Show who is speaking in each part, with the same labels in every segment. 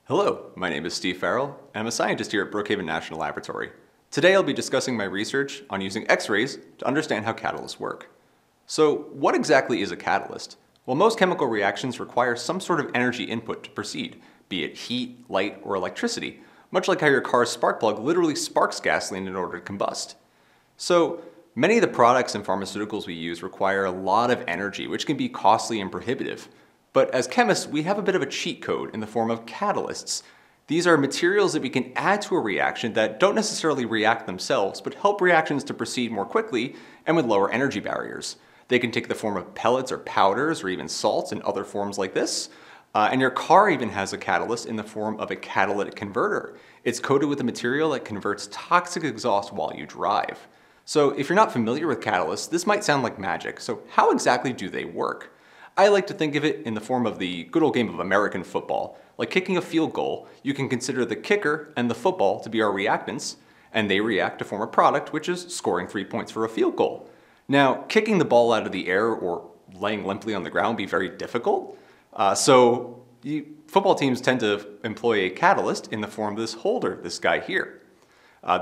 Speaker 1: Hello, my name is Steve Farrell, and I'm a scientist here at Brookhaven National Laboratory. Today I'll be discussing my research on using X-rays to understand how catalysts work. So, what exactly is a catalyst? Well, most chemical reactions require some sort of energy input to proceed, be it heat, light, or electricity, much like how your car's spark plug literally sparks gasoline in order to combust. So, many of the products and pharmaceuticals we use require a lot of energy, which can be costly and prohibitive. But as chemists, we have a bit of a cheat code in the form of catalysts. These are materials that we can add to a reaction that don't necessarily react themselves, but help reactions to proceed more quickly and with lower energy barriers. They can take the form of pellets or powders or even salts and other forms like this. And your car even has a catalyst in the form of a catalytic converter. It's coated with a material that converts toxic exhaust while you drive. So if you're not familiar with catalysts, this might sound like magic. So how exactly do they work? I like to think of it in the form of the good old game of American football. Like kicking a field goal, you can consider the kicker and the football to be our reactants, and they react to form a product, which is scoring 3 points for a field goal. Now, kicking the ball out of the air or laying limply on the ground would be very difficult. Football teams tend to employ a catalyst in the form of this holder, this guy here.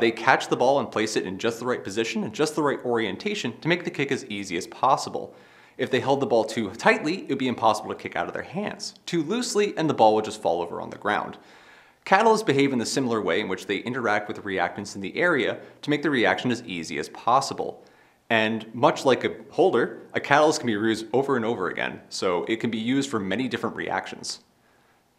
Speaker 1: They catch the ball and place it in just the right position and just the right orientation to make the kick as easy as possible. If they held the ball too tightly, it would be impossible to kick out of their hands. Too loosely, and the ball would just fall over on the ground. Catalysts behave in the similar way in which they interact with the reactants in the area to make the reaction as easy as possible. And much like a holder, a catalyst can be reused over and over again, so it can be used for many different reactions.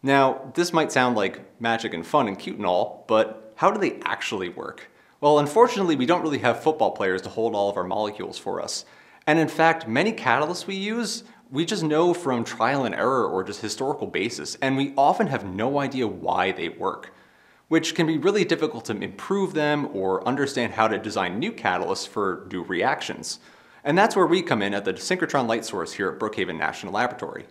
Speaker 1: Now, this might sound like magic and fun and cute and all, but how do they actually work? Well, unfortunately, we don't really have football players to hold all of our molecules for us. And in fact, many catalysts we use, we just know from trial and error or just historical basis, and we often have no idea why they work, which can be really difficult to improve them or understand how to design new catalysts for new reactions. And that's where we come in at the synchrotron light source here at Brookhaven National Laboratory.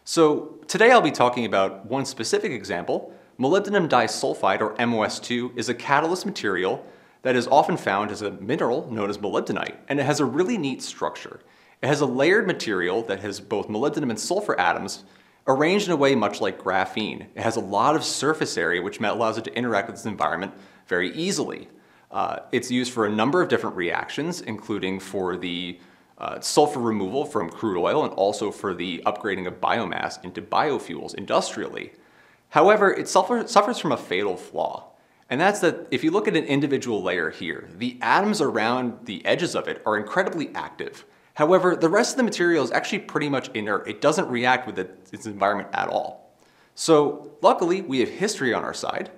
Speaker 1: So today I'll be talking about one specific example. Molybdenum disulfide, or MOS2, is a catalyst material that is often found as a mineral known as molybdenite, and it has a really neat structure. It has a layered material that has both molybdenum and sulfur atoms arranged in a way much like graphene. It has a lot of surface area which allows it to interact with its environment very easily. It's used for a number of different reactions, including for the sulfur removal from crude oil and also for the upgrading of biomass into biofuels industrially. However, it suffers from a fatal flaw. And that's that if you look at an individual layer here, the atoms around the edges of it are incredibly active. However, the rest of the material is actually pretty much inert. It doesn't react with its environment at all. So luckily, we have history on our side.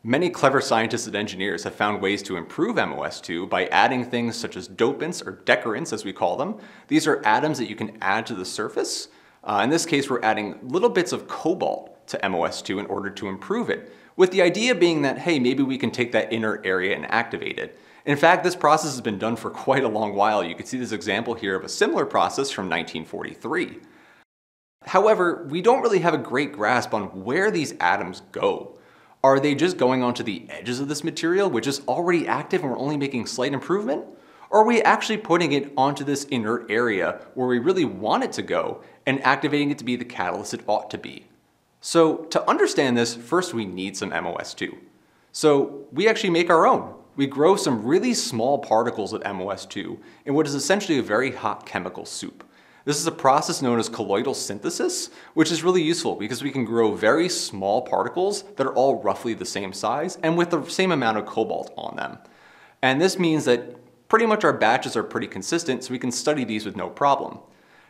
Speaker 1: Many clever scientists and engineers have found ways to improve MOS2 by adding things such as dopants, or decorants as we call them. These are atoms that you can add to the surface. In this case, we're adding little bits of cobalt to MOS2 in order to improve it, with the idea being that, hey, maybe we can take that inert area and activate it. In fact, this process has been done for quite a long while. You can see this example here of a similar process from 1943. However, we don't really have a great grasp on where these atoms go. Are they just going onto the edges of this material, which is already active and we're only making slight improvement? Or are we actually putting it onto this inert area where we really want it to go and activating it to be the catalyst it ought to be? So to understand this, first we need some MOS2. So we actually make our own. We grow some really small particles of MOS2 in what is essentially a very hot chemical soup. This is a process known as colloidal synthesis, which is really useful because we can grow very small particles that are all roughly the same size and with the same amount of cobalt on them. And this means that pretty much our batches are pretty consistent, so we can study these with no problem.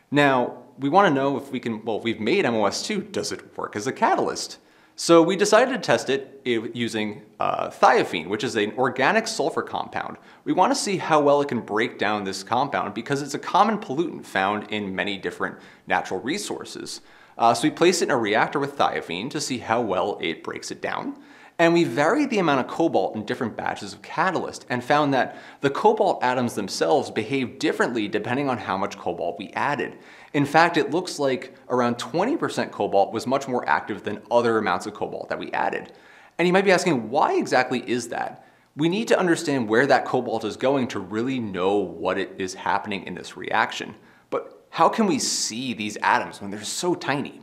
Speaker 1: Now, we want to know if we can, well, if we've made MOS2, does it work as a catalyst? So we decided to test it using thiophene, which is an organic sulfur compound. We want to see how well it can break down this compound because it's a common pollutant found in many different natural resources. So we placed it in a reactor with thiophene to see how well it breaks it down. And we varied the amount of cobalt in different batches of catalyst and found that the cobalt atoms themselves behave differently depending on how much cobalt we added. In fact, it looks like around 20% cobalt was much more active than other amounts of cobalt that we added. And you might be asking, why exactly is that? We need to understand where that cobalt is going to really know what is happening in this reaction. But how can we see these atoms when they're so tiny?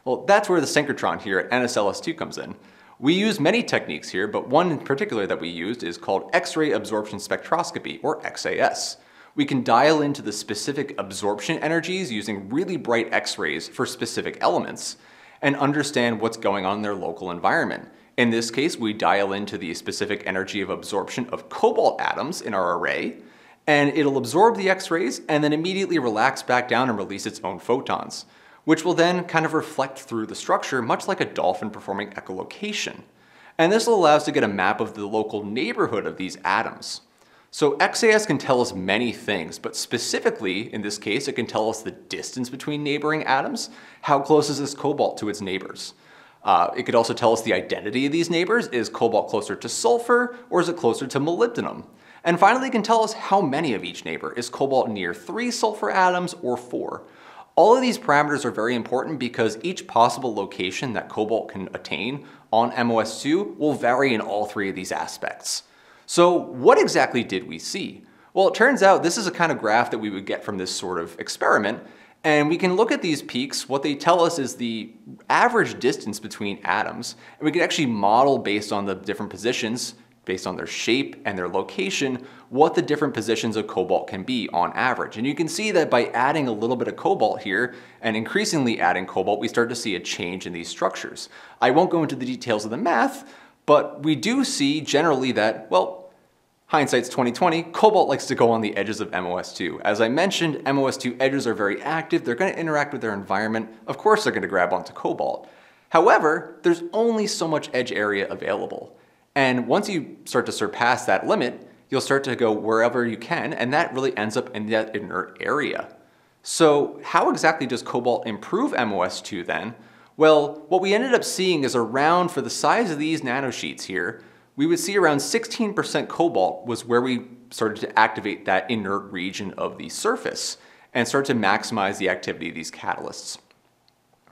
Speaker 1: Well, that's where the synchrotron here at NSLS-II comes in. We use many techniques here, but one in particular that we used is called X-ray absorption spectroscopy, or XAS. We can dial into the specific absorption energies using really bright X-rays for specific elements and understand what's going on in their local environment. In this case, we dial into the specific energy of absorption of cobalt atoms in our array, and it'll absorb the X-rays and then immediately relax back down and release its own photons, which will then kind of reflect through the structure, much like a dolphin performing echolocation. And this will allow us to get a map of the local neighborhood of these atoms. So XAS can tell us many things, but specifically, in this case, it can tell us the distance between neighboring atoms. How close is this cobalt to its neighbors? It could also tell us the identity of these neighbors. Is cobalt closer to sulfur, or is it closer to molybdenum? And finally, it can tell us how many of each neighbor. Is cobalt near 3 sulfur atoms or 4? All of these parameters are very important because each possible location that cobalt can attain on MOS2 will vary in all 3 of these aspects. So what exactly did we see? Well, it turns out this is a kind of graph that we would get from this sort of experiment, and we can look at these peaks. What they tell us is the average distance between atoms, and we can actually model based on the different positions, based on their shape and their location, what the different positions of cobalt can be on average. And you can see that by adding a little bit of cobalt here and increasingly adding cobalt, we start to see a change in these structures. I won't go into the details of the math, but we do see generally that, well, hindsight's 2020, cobalt likes to go on the edges of MOS2. As I mentioned, MOS2 edges are very active. They're going to interact with their environment. Of course, they're going to grab onto cobalt. However, there's only so much edge area available. And once you start to surpass that limit, you'll start to go wherever you can, and that really ends up in that inert area. So how exactly does cobalt improve MOS2 then? Well, what we ended up seeing is around, for the size of these nanosheets here, we would see around 16% cobalt was where we started to activate that inert region of the surface and start to maximize the activity of these catalysts.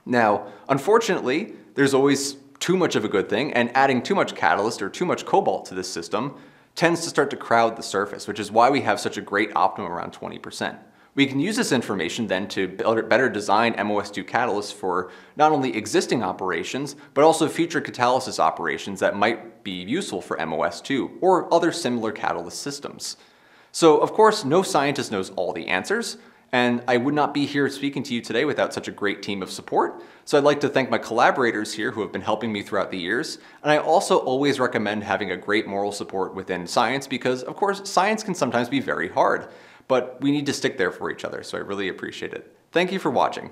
Speaker 1: Now, unfortunately, there's always too much of a good thing, and adding too much catalyst or too much cobalt to this system tends to start to crowd the surface, which is why we have such a great optimum around 20%. We can use this information then to better design MOS2 catalysts for not only existing operations, but also future catalysis operations that might be useful for MOS2 or other similar catalyst systems. So of course, no scientist knows all the answers, and I would not be here speaking to you today without such a great team of support. So I'd like to thank my collaborators here who have been helping me throughout the years. And I also always recommend having a great moral support within science because, of course, science can sometimes be very hard. But we need to stick there for each other, so I really appreciate it. Thank you for watching.